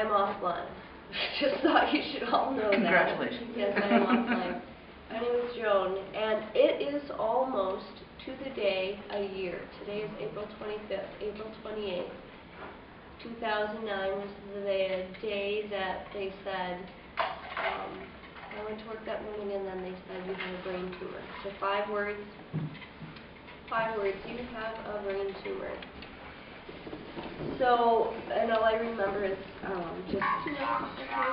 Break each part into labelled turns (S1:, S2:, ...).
S1: I'm offline. Just thought you should all know that.
S2: Congratulations.
S1: Yes, I am offline. My name is Joan, and it is almost to the day a year. Today is April 25th, April 28th. 2009 was the day that they said, I went to work that morning and then they said you have a brain tumor. So 5 words, you have a brain tumor. So, and all I remember is just, okay,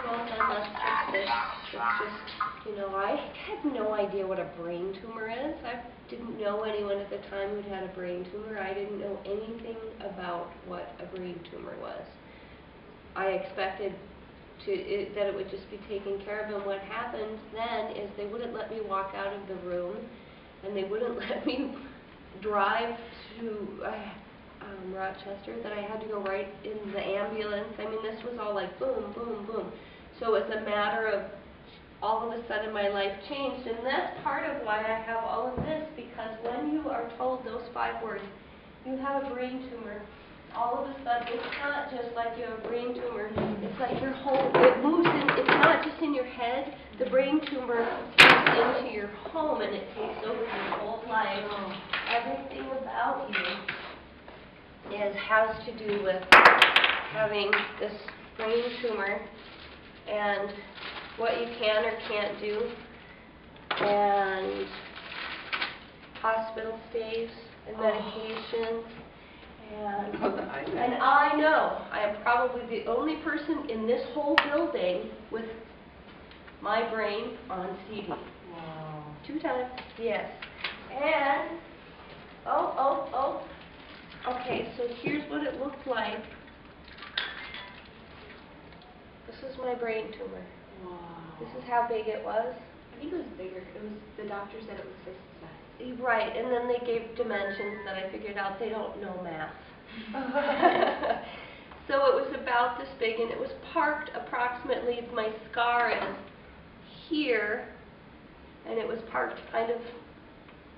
S1: well done, let's fix this. It's just, I had no idea what a brain tumor is. I didn't know anyone at the time who'd had a brain tumor. I didn't know anything about what a brain tumor was. I expected that it would just be taken care of, and what happened then is they wouldn't let me walk out of the room, and they wouldn't let me drive to Rochester, that I had to go right in the ambulance. I mean, this was all like boom, boom, boom. So it's a matter of all of a sudden my life changed, and that's part of why I have all of this, because when you are told those 5 words, you have a brain tumor, all of a sudden it's not just like you have a brain tumor, it's like your whole, it moves in, it's not just in your head, the brain tumor moves into your home and it takes over your whole life. Everything about you has to do with having this brain tumor and what you can or can't do, and hospital stays and medications. And I know I am probably the only person in this whole building with my brain on CD.
S3: Wow.
S1: 2 times, yes. And, okay, so here's what it looked like. This is my brain tumor.
S3: Wow.
S1: This is how big it was.
S3: I think it was bigger. The doctor said it was this size.
S1: Right, and then they gave dimensions that I figured out they don't know math. So it was about this big, and it was parked approximately, my scar is here, and it was parked kind of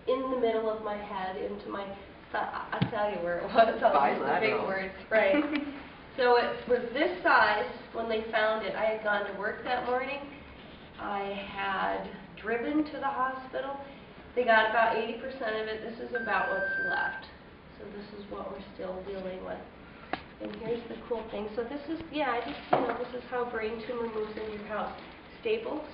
S1: in the middle of my head into my, I'll tell you where it was, I'll use the big words, right. So it was this size when they found it. I had gone to work that morning. I had driven to the hospital. They got about 80% of it. This is about what's left. So this is what we're still dealing with. And here's the cool thing. So this is, this is how brain tumor moves into your house. Staples.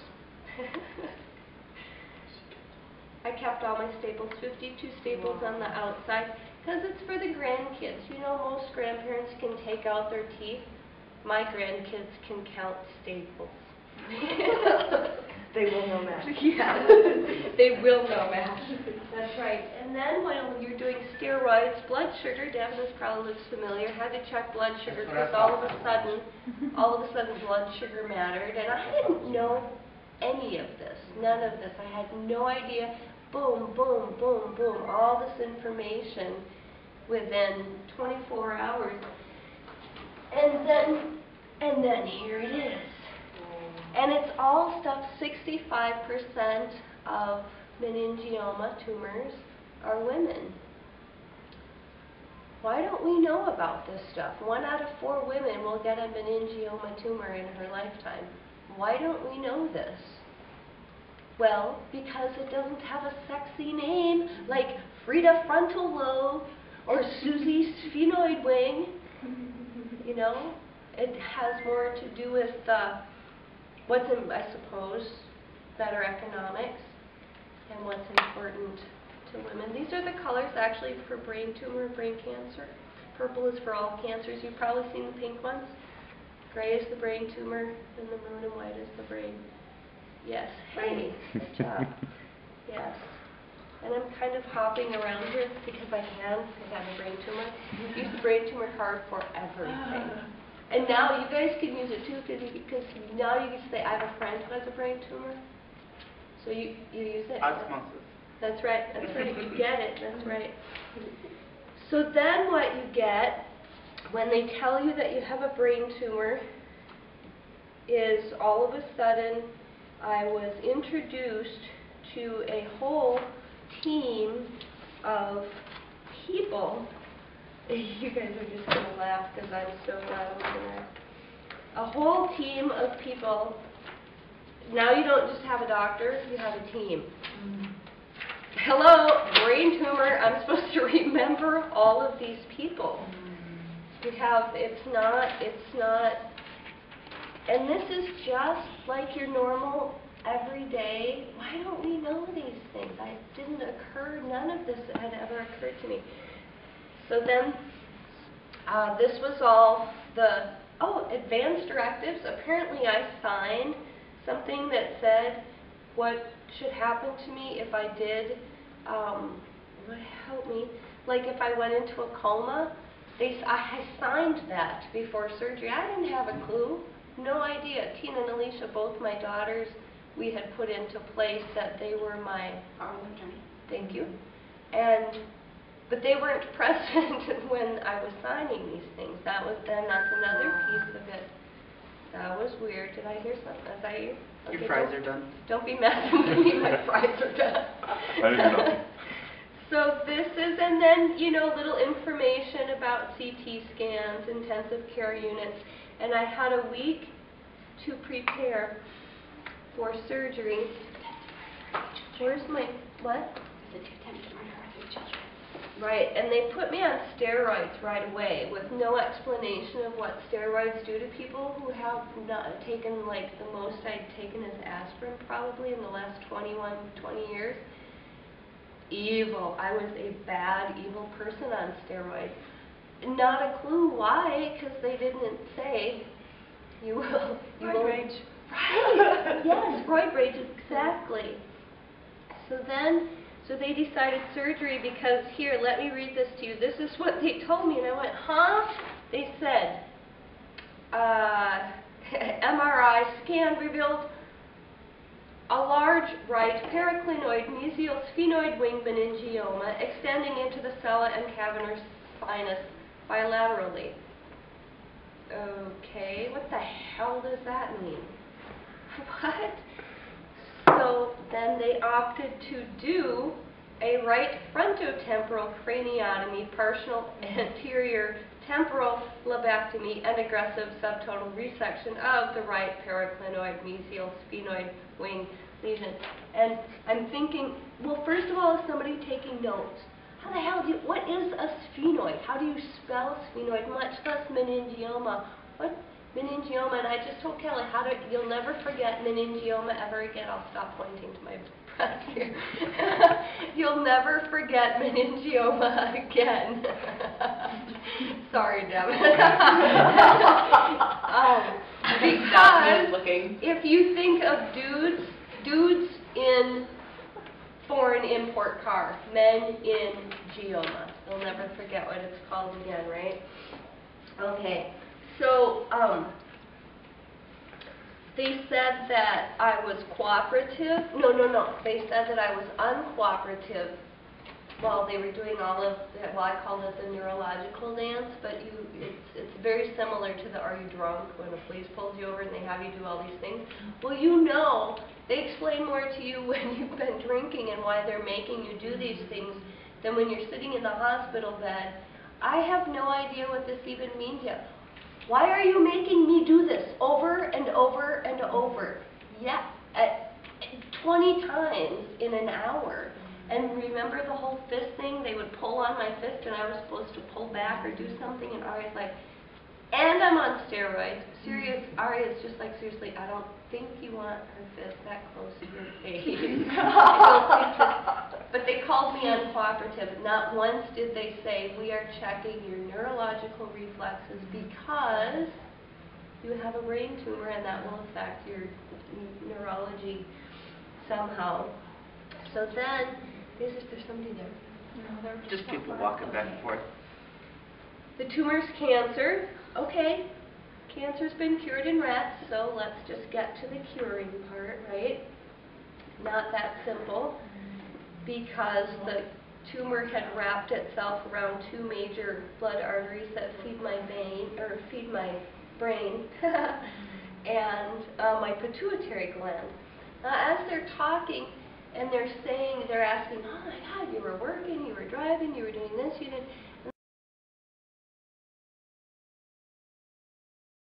S1: I kept all my staples, 52 staples on the outside, because it's for the grandkids. Most grandparents can take out their teeth. My grandkids can count staples.
S3: They will know math.
S1: Yeah, they will know math. That's right. And then when you're doing steroids, blood sugar, Devin, this probably looks familiar, had to check blood sugar because all of a sudden blood sugar mattered. And I didn't know any of this, none of this. I had no idea. Boom, boom, boom, boom, all this information within 24 hours. And then here it is. And it's all stuff, 65% of meningioma tumors are women. Why don't we know about this stuff? 1 out of 4 women will get a meningioma tumor in her lifetime. Why don't we know this? Well, because it doesn't have a sexy name like Frida frontal lobe or Susie sphenoid wing. It has more to do with what's, I suppose, better economics and what's important to women. These are the colors actually for brain tumor, brain cancer. Purple is for all cancers. You've probably seen the pink ones. Gray is the brain tumor, and the maroon and white is the brain. Yes. Hey, good job. Yes. And I'm kind of hopping around here because I can. I have a brain tumor. Use the brain tumor card for everything. And now you guys can use it too, because now you can say, I have a friend who has a brain tumor. So you use it.
S2: Osmosis.
S1: That's right. That's right. You get it. That's right. So then what you get when they tell you that you have a brain tumor is all of a sudden I was introduced to a whole team of people. You guys are just going to laugh because I'm so not a whole team of people. Now you don't just have a doctor, you have a team. Hello, brain tumor, I'm supposed to remember all of these people. You have, it's not, and this is just like your normal, everyday, why don't we know these things? It didn't occur, none of this had ever occurred to me. So then, this was all the, advanced directives. Apparently I signed something that said what should happen to me if I did, help me, like if I went into a coma. I signed that before surgery. I didn't have a clue, no idea. Tina and Alicia, both my daughters, we had put into place that they were my, thank you, but they weren't present when I was signing these things. That's another piece of it. That was weird. Did I hear something? Is that you? Okay,
S2: your fries are done.
S1: Don't be messing with me. My fries are done.
S4: I didn't know.
S1: So this is, and then, little information about CT scans, intensive care units, and I had a week to prepare for surgery. Where's my, what? Right, and they put me on steroids right away with no explanation of what steroids do to people who have not taken, like, the most I'd taken is aspirin probably in the last 20 years. Evil. I was a bad, evil person on steroids. Not a clue why, because they didn't say, you will.
S3: Roid rage.
S1: Right, yes, roid rage, exactly. So they decided surgery because, here, let me read this to you. This is what they told me, and I went, huh? They said, MRI scan revealed a large right paraclinoid mesial sphenoid wing meningioma extending into the sella and cavernous sinus bilaterally. Okay, what the hell does that mean? What? So then they opted to do a right frontotemporal craniotomy, partial anterior temporal lobectomy, and aggressive subtotal resection of the right paraclinoid mesial sphenoid wing lesion. And I'm thinking, well, first of all, is somebody taking notes? How the hell what is a sphenoid? How do you spell sphenoid, much less meningioma? What? Meningioma, and I just told Kelly, you'll never forget meningioma ever again. I'll stop pointing to my breast here. You'll never forget meningioma again. Sorry, Deb. Because if you think of dudes in foreign import car, men in gioma. You'll never forget what it's called again, right? Okay. So, they said that I was cooperative. No. They said that I was uncooperative while they were doing all of, well, I call it the neurological dance, but it's very similar to the are you drunk when the police pulls you over and they have you do all these things. Well, they explain more to you when you've been drinking and why they're making you do these things than when you're sitting in the hospital bed. I have no idea what this even means yet. Why are you making me do this over and over and over? Yeah, 20 times in an hour. And remember the whole fist thing? They would pull on my fist and I was supposed to pull back or do something, and Ari's like, and I'm on steroids. Ari is just like, seriously, I don't think you want her fist that close to your face. But they called me uncooperative. Not once did they say, we are checking your neurological reflexes because you have a brain tumor and that will affect your neurology somehow. So then, there's somebody there.
S2: No, there were just people walking back and forth.
S1: The tumor's cancer. Okay, cancer's been cured in rats, so let's just get to the curing part, right? Not that simple, because the tumor had wrapped itself around two major blood arteries that feed my brain, and my pituitary gland. As they're talking, and they're asking, oh my God, you were working, you were driving, you were doing this, you did.